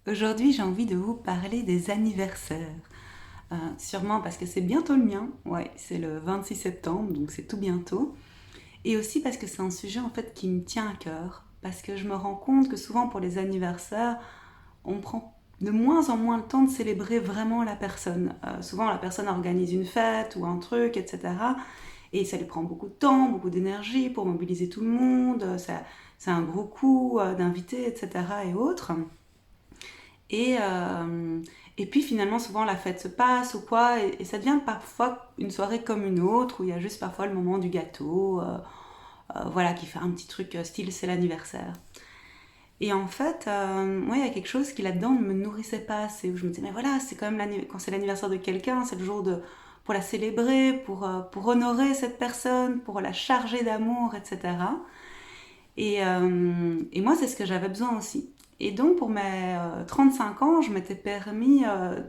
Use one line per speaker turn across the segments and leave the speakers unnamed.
Aujourd'hui, j'ai envie de vous parler des anniversaires. Sûrement parce que c'est bientôt le mien. Ouais, c'est le 26 septembre, donc c'est tout bientôt. Et aussi parce que c'est un sujet en fait qui me tient à cœur. Parce que je me rends compte que souvent pour les anniversaires, on prend de moins en moins le temps de célébrer vraiment la personne. Souvent, la personne organise une fête ou un truc, etc. Et ça lui prend beaucoup de temps, beaucoup d'énergie pour mobiliser tout le monde. C'est un gros coup d'invités, etc. et autres. Et, euh, et puis finalement, souvent la fête se passe ou quoi, et ça devient parfois une soirée comme une autre, où il y a juste parfois le moment du gâteau, voilà, qui fait un petit truc style c'est l'anniversaire. Et en fait, moi, il y a quelque chose qui là-dedans ne me nourrissait pas assez, où je me disais, mais voilà, c'est quand même quand c'est l'anniversaire de quelqu'un, c'est le jour pour la célébrer, pour honorer cette personne, pour la charger d'amour, etc. Et moi, c'est ce que j'avais besoin aussi. Et donc, pour mes 35 ans, je m'étais permis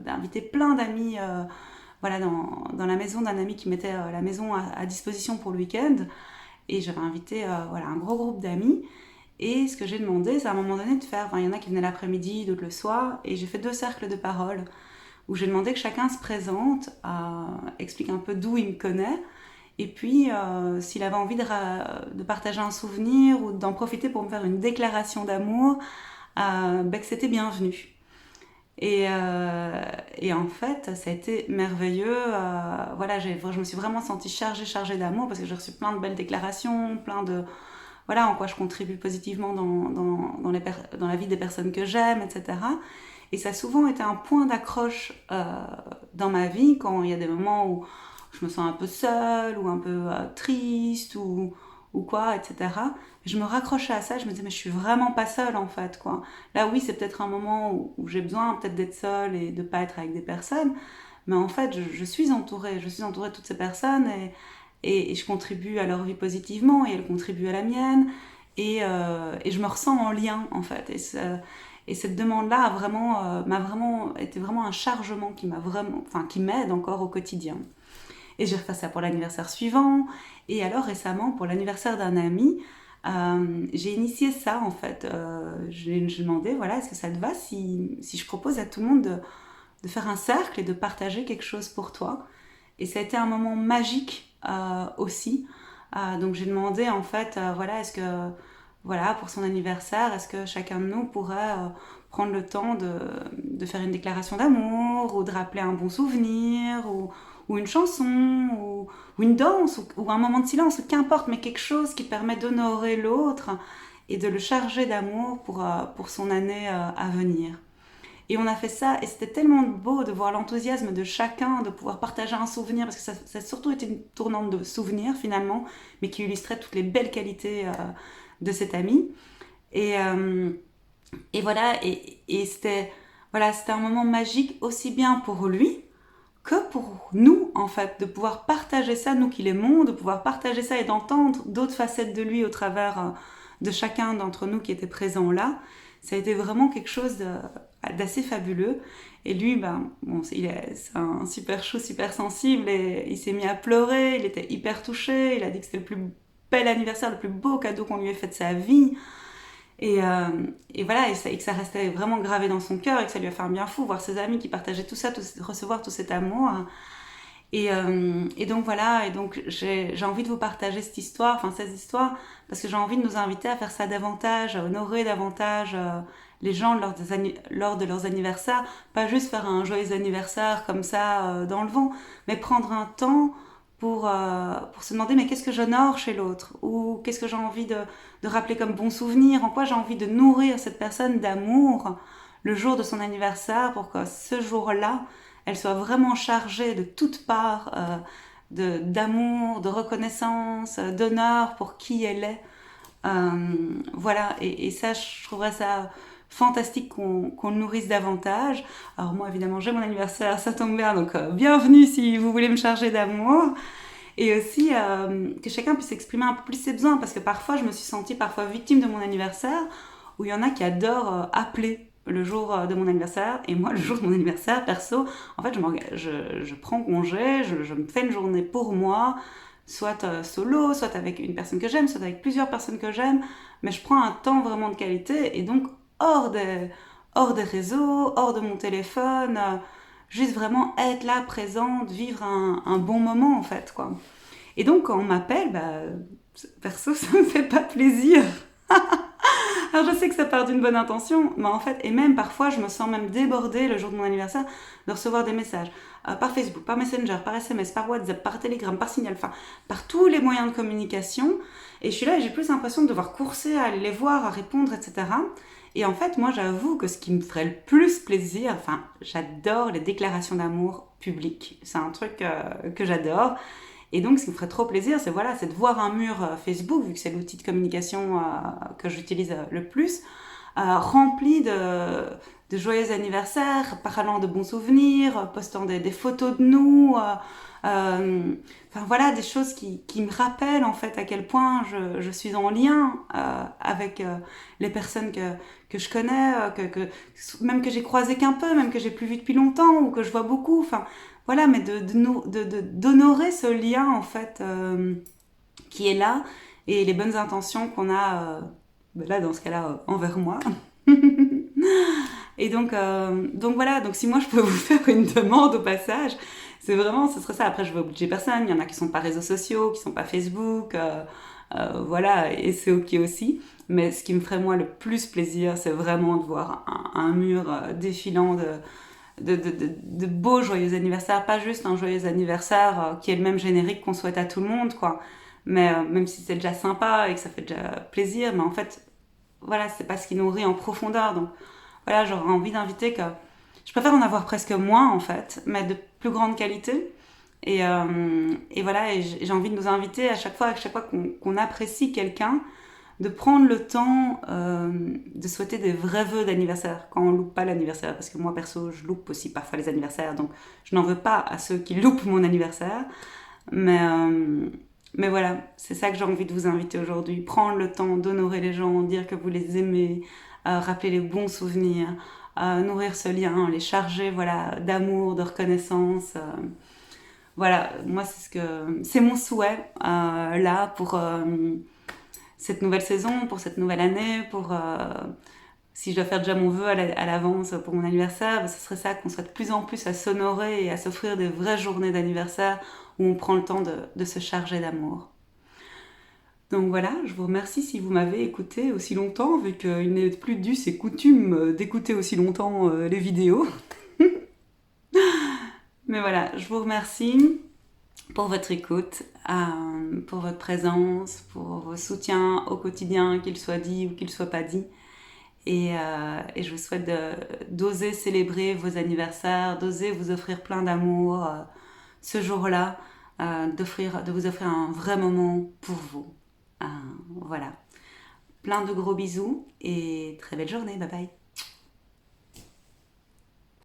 d'inviter plein d'amis voilà, dans la maison d'un ami qui mettait la maison à disposition pour le week-end. Et j'avais invité voilà, un gros groupe d'amis. Et ce que j'ai demandé, c'est à un moment donné de faire, enfin, il y en a qui venaient l'après-midi, d'autres le soir, et j'ai fait 2 cercles de parole où j'ai demandé que chacun se présente, explique un peu d'où il me connaît, et puis s'il avait envie de partager un souvenir ou d'en profiter pour me faire une déclaration d'amour, ben que c'était bienvenu. Et en fait, ça a été merveilleux. Voilà, je me suis vraiment sentie chargée d'amour parce que j'ai reçu plein de belles déclarations, plein de, voilà, en quoi je contribue positivement dans la vie des personnes que j'aime, etc. Et ça a souvent été un point d'accroche dans ma vie quand il y a des moments où je me sens un peu seule ou un peu triste ou quoi, etc. Je me raccrochais à ça, je me disais mais je suis vraiment pas seule en fait, quoi. Là oui, c'est peut-être un moment où j'ai besoin peut-être d'être seule et de pas être avec des personnes, mais en fait je suis entourée de toutes ces personnes et je contribue à leur vie positivement et elles contribuent à la mienne et je me ressens en lien en fait. Et cette demande-là m'a vraiment été vraiment un chargement qui m'a vraiment, enfin qui m'aide encore au quotidien. Et j'ai refait ça pour l'anniversaire suivant. Et alors récemment, pour l'anniversaire d'un ami, j'ai initié ça en fait. J'ai demandé, voilà, est-ce que ça te va si je propose à tout le monde de faire un cercle et de partager quelque chose pour toi. Et ça a été un moment magique aussi. Donc j'ai demandé en fait, voilà, est-ce que, voilà, pour son anniversaire, est-ce que chacun de nous pourrait prendre le temps de faire une déclaration d'amour ou de rappeler un bon souvenir ou une chanson ou une danse ou un moment de silence ou qu'importe, mais quelque chose qui permet d'honorer l'autre et de le charger d'amour pour son année à venir. Et on a fait ça, et c'était tellement beau de voir l'enthousiasme de chacun, de pouvoir partager un souvenir, parce que ça a surtout été une tournante de souvenirs finalement, mais qui illustrait toutes les belles qualités de cet ami. Et, euh, et voilà, et c'était un moment magique aussi bien pour lui que pour nous, en fait, de pouvoir partager ça, nous qui l'aimons, de pouvoir partager ça et d'entendre d'autres facettes de lui au travers de chacun d'entre nous qui était présent là. Ça a été vraiment quelque chose d'assez fabuleux. Et lui, ben, bon, c'est un super chou, super sensible, et il s'est mis à pleurer, il était hyper touché, il a dit que c'était le plus bel anniversaire, le plus beau cadeau qu'on lui ait fait de sa vie. Et, euh, et voilà, et que ça restait vraiment gravé dans son cœur et que ça lui a fait un bien fou, voir ses amis qui partageaient tout ça, recevoir tout cet amour. Et donc voilà, et donc j'ai envie de vous partager cette histoire, enfin ces histoires, parce que j'ai envie de nous inviter à faire ça davantage, à honorer davantage les gens lors de leurs anniversaires, pas juste faire un joyeux anniversaire comme ça dans le vent, mais prendre un temps pour se demander mais qu'est-ce que j'honore chez l'autre, ou qu'est-ce que j'ai envie de rappeler comme bon souvenir, en quoi j'ai envie de nourrir cette personne d'amour le jour de son anniversaire pour que ce jour-là, elle soit vraiment chargée de toutes parts d'amour, de reconnaissance, d'honneur pour qui elle est. Voilà, et ça, je trouverais ça fantastique qu'on le nourrisse davantage. Alors moi, évidemment, j'ai mon anniversaire, ça tombe bien, donc bienvenue si vous voulez me charger d'amour. Et aussi que chacun puisse exprimer un peu plus ses besoins, parce que parfois, je me suis sentie parfois victime de mon anniversaire, où il y en a qui adorent appeler le jour de mon anniversaire, et moi, le jour de mon anniversaire, perso, en fait, je prends congé, je me fais une journée pour moi, soit solo, soit avec une personne que j'aime, soit avec plusieurs personnes que j'aime, mais je prends un temps vraiment de qualité, et donc hors hors des réseaux, hors de mon téléphone, juste vraiment être là, présente, vivre un bon moment en fait, quoi. Et donc quand on m'appelle, perso, ça me fait pas plaisir. Alors je sais que ça part d'une bonne intention, mais en fait, et même parfois, je me sens même débordée le jour de mon anniversaire de recevoir des messages par Facebook, par Messenger, par SMS, par WhatsApp, par Telegram, par Signal, enfin, par tous les moyens de communication. Et je suis là et j'ai plus l'impression de devoir courser à aller les voir, à répondre, etc. Et en fait, moi, j'avoue que ce qui me ferait le plus plaisir, enfin, j'adore les déclarations d'amour publiques. C'est un truc que j'adore. Et donc, ce qui me ferait trop plaisir, c'est voilà, c'est de voir un mur Facebook, vu que c'est l'outil de communication que j'utilise le plus, rempli de joyeux anniversaires, parlant de bons souvenirs, postant des photos de nous. Enfin voilà, des choses qui me rappellent en fait à quel point je suis en lien avec les personnes que je connais, même que j'ai croisé qu'un peu, même que j'ai plus vu depuis longtemps ou que je vois beaucoup. Enfin voilà, mais d'honorer ce lien en fait qui est là et les bonnes intentions qu'on a là dans ce cas-là envers moi. Et donc voilà, donc si moi je peux vous faire une demande au passage, c'est vraiment, ce serait ça. Après, je vais obliger personne. Il y en a qui sont pas réseaux sociaux, qui sont pas Facebook, voilà, et c'est ok aussi. Mais ce qui me ferait moi le plus plaisir, c'est vraiment de voir un mur défilant de beaux joyeux anniversaires, pas juste un joyeux anniversaire qui est le même générique qu'on souhaite à tout le monde, quoi. Mais même si c'est déjà sympa et que ça fait déjà plaisir, mais en fait, voilà, c'est pas ce qui nourrit en profondeur. Donc voilà, j'aurais envie d'inviter que je préfère en avoir presque moins en fait, mais de plus grande qualité. Et voilà, et j'ai envie de nous inviter à chaque fois qu'on apprécie quelqu'un, de prendre le temps de souhaiter des vrais vœux d'anniversaire quand on loupe pas l'anniversaire. Parce que moi perso, je loupe aussi parfois les anniversaires, donc je n'en veux pas à ceux qui loupent mon anniversaire. Mais voilà, c'est ça que j'ai envie de vous inviter aujourd'hui. Prendre le temps d'honorer les gens, dire que vous les aimez, rappeler les bons souvenirs, nourrir ce lien, les charger voilà, d'amour, de reconnaissance. Voilà, moi c'est mon souhait là pour cette nouvelle saison, pour cette nouvelle année, pour si je dois faire déjà mon vœu à l'avance pour mon anniversaire, ce serait ça, qu'on soit de plus en plus à s'honorer et à s'offrir des vraies journées d'anniversaire où on prend le temps de se charger d'amour. Donc voilà, je vous remercie si vous m'avez écouté aussi longtemps, vu qu'il n'est plus dû ses coutumes d'écouter aussi longtemps les vidéos. Mais voilà, je vous remercie pour votre écoute, pour votre présence, pour vos soutiens au quotidien, qu'ils soient dits ou qu'ils ne soient pas dits. Et je vous souhaite d'oser célébrer vos anniversaires, d'oser vous offrir plein d'amour ce jour-là, de vous offrir un vrai moment pour vous. Voilà. Plein de gros bisous et très belle journée. Bye bye.